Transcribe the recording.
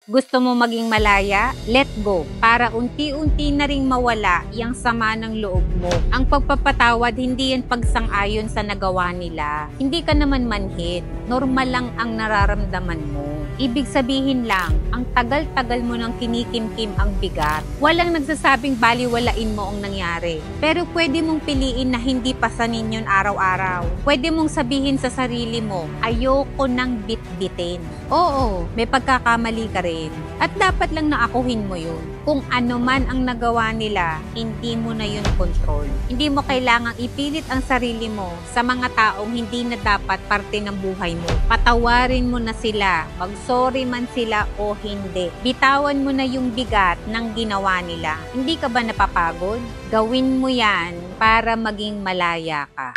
Gusto mo maging malaya? Let go. Para unti-unti na ring mawala yung sama ng loob mo. Ang pagpapatawad, hindi yan pagsang-ayon sa nagawa nila. Hindi ka naman manhid. Normal lang ang nararamdaman mo. Ibig sabihin lang, ang tagal-tagal mo nang kinikimkim ang bigat. Walang nagsasabing baliwalain mo ang nangyari. Pero pwede mong piliin na hindi pasanin yun araw-araw. Pwede mong sabihin sa sarili mo, ayoko nang bitbitin. Oo, may pagkakamali ka rin. At dapat lang naakuhin mo yun. Kung ano man ang nagawa nila, hindi mo na yun control. Hindi mo kailangang ipilit ang sarili mo sa mga taong hindi na dapat parte ng buhay mo. Patawarin mo na sila, mag-sorry man sila o hindi. Bitawan mo na yung bigat ng ginawa nila. Hindi ka ba napapagod? Gawin mo yan para maging malaya ka.